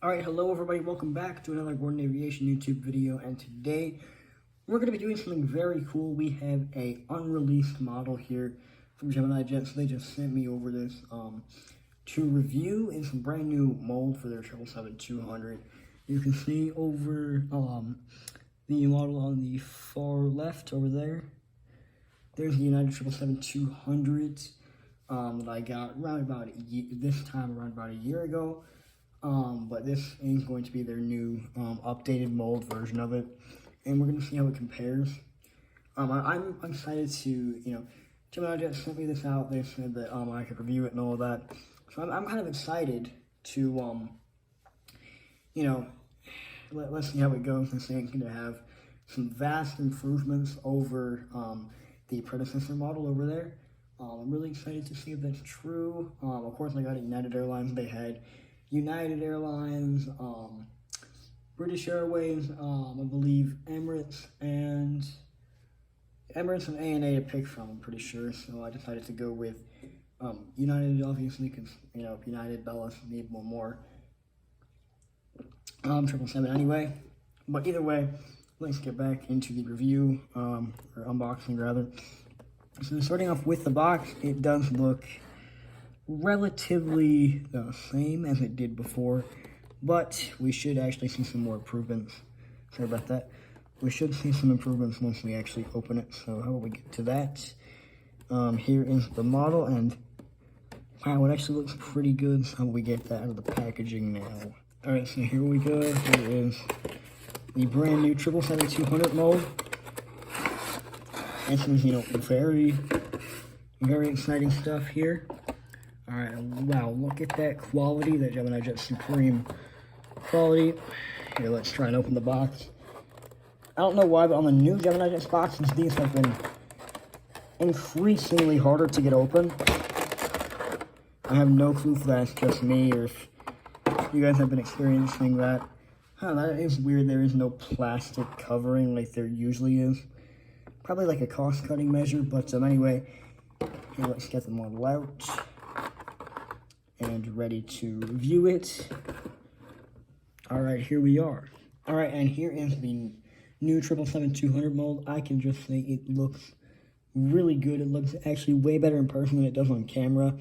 Alright, hello everybody, welcome back to another Gordon Aviation YouTube video, and today we're going to be doing something very cool. We have a unreleased model here from Gemini Jet, so they just sent me over this to review. It's a brand new mold for their 777-200. You can see over the model on the far left over there. There's the United 777-200 that I got around about a year ago. But this is going to be their new updated mold version of it, and we're going to see how it compares. I'm excited to, Gemini just sent me this out. They said that I could review it and all that, so I'm kind of excited to, let's see how it goes. This thing's going to have some vast improvements over the predecessor model over there. I'm really excited to see if that's true. Of course, I got United Airlines. They had United Airlines, British Airways, I believe Emirates and ANA to pick from, I'm pretty sure. So I decided to go with United, obviously, because, United, Bell need one more. 777 anyway. But either way, let's get back into the review, or unboxing rather. So starting off with the box, it does look relatively the same as it did before, but we should actually see some more improvements. Sorry about that. We should see some improvements once we actually open it, so how about we get to that? Here is the model, and wow, it actually looks pretty good, so how about we get that out of the packaging now? Alright, so here we go. Here is the brand new 777-200 mold. This is, very, very exciting stuff here. Alright, wow, look at that quality, that Gemini Jet Supreme quality. Here, let's try and open the box. I don't know why, but on the new Gemini Jet boxes, these have been increasingly harder to get open. I have no clue if that's just me, or if you guys have been experiencing that. That is weird. There is no plastic covering like there usually is. Probably like a cost-cutting measure, but anyway, here, let's get the model out. And ready to review it. Alright, here we are. Alright, and here is the new 777-200 mold. I can just say it looks really good. It looks actually way better in person than it does on camera.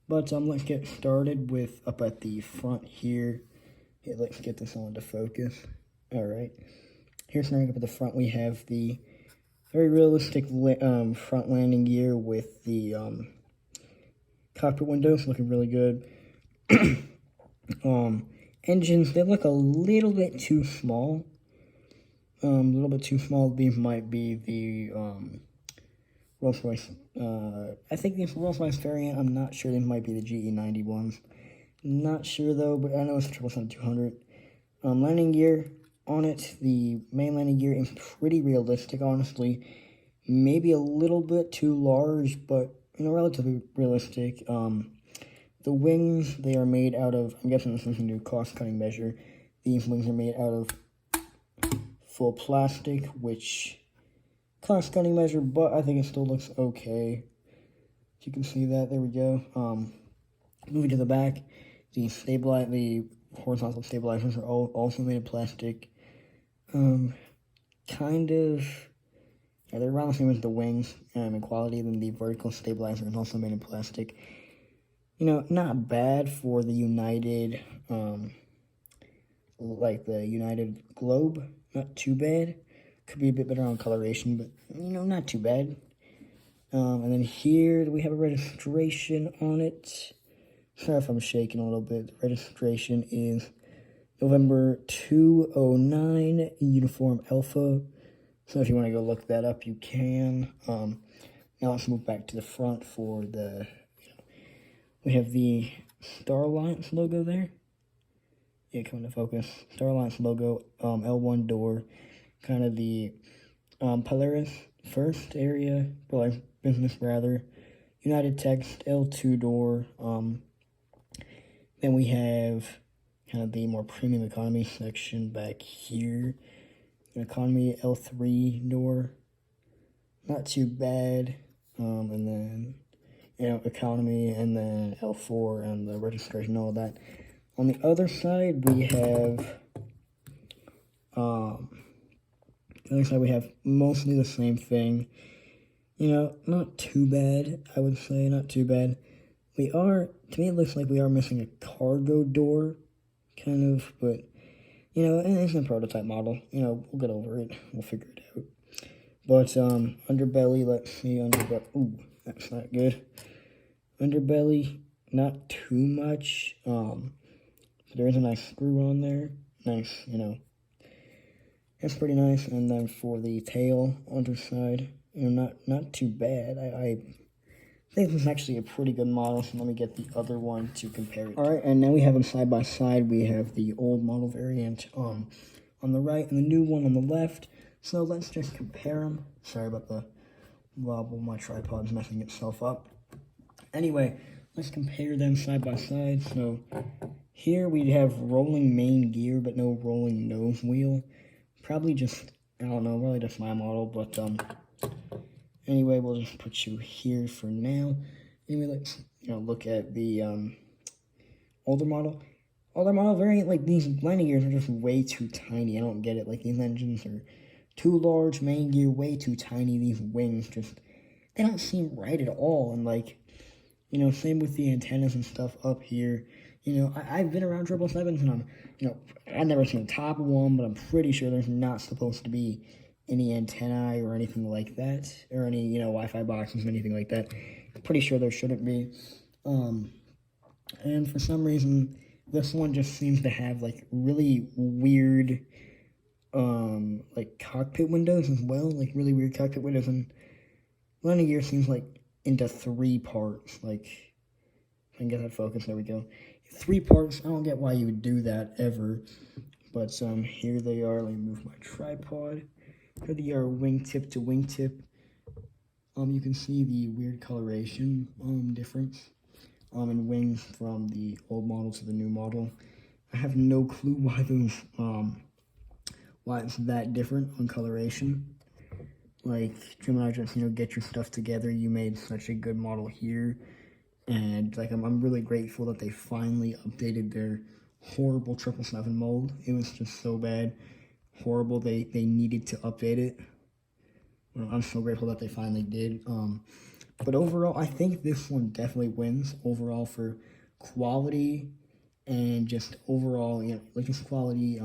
But let's get started with up at the front here. Okay, let's get this on to focus. Alright, here starting up at the front, we have the very realistic front landing gear with the cockpit windows looking really good. Engines, they look a little bit too small. These might be the Rolls-Royce. I think the Rolls-Royce variant. I'm not sure. They might be the GE90 ones. Not sure though, but I know it's a 777-200. Landing gear on it. The main landing gear is pretty realistic, honestly. Maybe a little bit too large, but relatively realistic. The wings, they are made out of, I'm guessing this is a new cost-cutting measure. These wings are made out of full plastic, which cost-cutting measure, but I think it still looks okay. You can see that, there we go. Moving to the back, the horizontal stabilizers are also made of plastic. They're around the same as the wings in quality. Then the vertical stabilizer is also made in plastic. Not bad for the United, like the United Globe. Not too bad. Could be a bit better on coloration, but, not too bad. And then here we have a registration on it. Sorry if I'm shaking a little bit. The registration is November 209 Uniform Alpha. So if you want to go look that up, you can. Now let's move back to the front for the, we have the Star Alliance logo there. Yeah, coming to focus. Star Alliance logo, L1 door, kind of the Polaris first area, Polaris business rather. United text, L2 door. Then we have kind of the more premium economy section back here. Economy L3 door, not too bad. And then economy, and then L4 and the registration, all that. On the other side, we have, mostly the same thing. You know, not too bad, I would say, not too bad. To me it looks like we are missing a cargo door, kind of, but, you know, it's a prototype model. You know, we'll get over it. We'll figure it out. But, underbelly, let's see, ooh, that's not good. Underbelly, not too much. There is a nice screw on there. Nice, you know. That's pretty nice. And then for the tail, underside, you know, not too bad. I think this is actually a pretty good model, so let me get the other one to compare it to. Alright, and now we have them side by side. We have the old model variant on the right and the new one on the left. So let's just compare them. Sorry about the wobble, my tripod's messing itself up. Anyway, let's compare them side by side. So here we have rolling main gear, but no rolling nose wheel. Probably just, I don't know, really just my model, but anyway, we'll just put you here for now. Anyway, let's, you know, look at the older model. Older model variant, like, these landing gears are just way too tiny. I don't get it. Like, these engines are too large, main gear way too tiny. These wings just, they don't seem right at all. And, like, you know, same with the antennas and stuff up here. You know, I've been around 777s, and you know, I've never seen the top of one, but I'm pretty sure there's not supposed to be any antennae or anything like that, or any, you know, Wi-Fi boxes or anything like that. I'm pretty sure there shouldn't be. And for some reason, this one just seems to have, like, really weird, like, cockpit windows as well. Like, really weird cockpit windows, and landing gear seems like into 3 parts. Like, if I can get that focus, there we go. 3 parts. I don't get why you would do that ever. But here they are. Let me move my tripod. Here they are, wingtip to wingtip. You can see the weird coloration difference in wings from the old model to the new model. I have no clue why those why it's that different on coloration. Like, Gemini, just, you know, get your stuff together. You made such a good model here. And, like, I'm really grateful that they finally updated their horrible 777 mold. It was just so bad. Horrible. They needed to update it. Well, I'm so grateful that they finally did. But overall, I think this one definitely wins overall for quality and just overall, you know, like, just quality.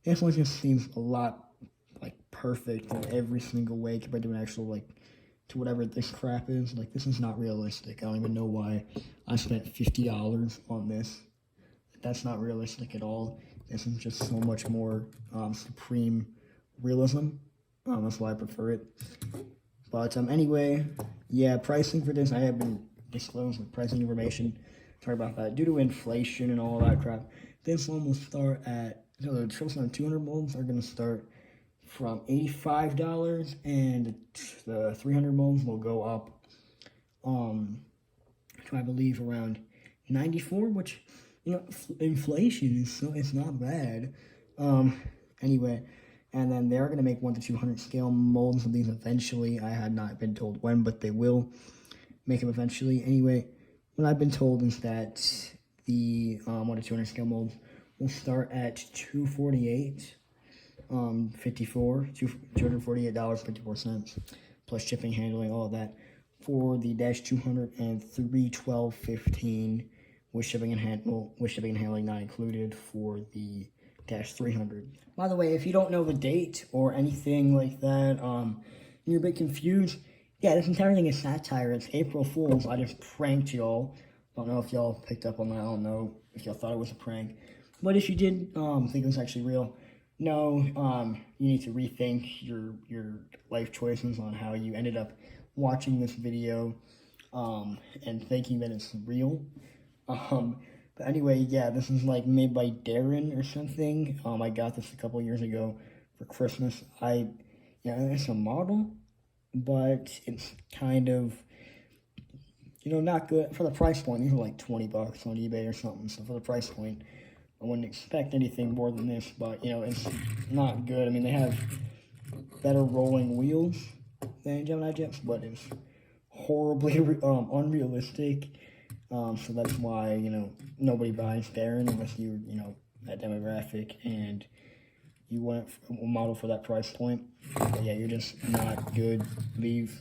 This one just seems a lot, like, perfect in every single way compared to an actual, like, to whatever this crap is. Like, this is not realistic. I don't even know why I spent $50 on this. That's not realistic at all. This is just so much more supreme realism. That's why I prefer it. But anyway, yeah, pricing for this, I have been disclosed with pricing information. Sorry about that. Due to inflation and all that crap, this one will start at, so the 200 molds are going to start from $85, and the 300 molds will go up to, I believe, around $94, which, you know, inflation is, so it's not bad. Anyway, and then they're going to make 1 to 200 scale molds of these eventually. I had not been told when, but they will make them eventually. Anyway, what I've been told is that the 1 to 200 scale molds will start at $248. $248.54 plus shipping, handling, all of that for the Dash 200, and $312.15 with shipping and handling not included for the Dash 300. By the way, if you don't know the date or anything like that, you're a bit confused, yeah, this entire thing is satire. It's April Fool's. I just pranked y'all. Don't know if y'all picked up on that. I don't know if y'all thought it was a prank, but if you did think it was actually real, no, you need to rethink your life choices on how you ended up watching this video, and thinking that it's real. But anyway, yeah, this is, like, made by Darren or something. I got this a couple years ago for Christmas. Yeah, it's a model, but it's kind of, you know, not good for the price point. These are like $20 on eBay or something. So for the price point, I wouldn't expect anything more than this, but, you know, it's not good. I mean, they have better rolling wheels than Gemini Jets, but it's horribly unrealistic. So that's why, nobody buys Baron unless you're, that demographic and you want a model for that price point. But yeah, you're just not good. Leave.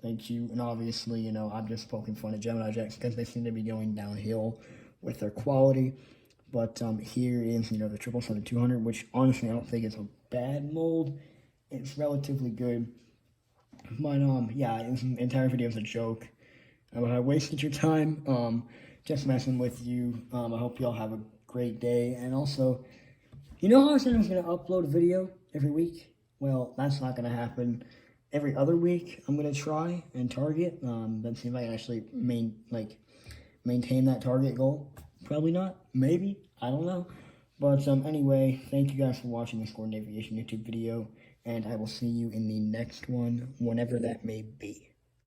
Thank you. And obviously, I'm just poking fun at Gemini Jacks because they seem to be going downhill with their quality. But here is, the 777-200, which honestly I don't think is a bad mold. It's relatively good. But yeah, this entire video is a joke. I wasted your time. Just messing with you. I hope y'all have a great day. And also, how I said I was gonna upload a video every week? Well, that's not gonna happen. Every other week, I'm gonna try and target. Let's see if I can actually maintain that target goal. Probably not. Maybe. I don't know. But anyway, thank you guys for watching this Gordon Aviation YouTube video, and I will see you in the next one, whenever that may be.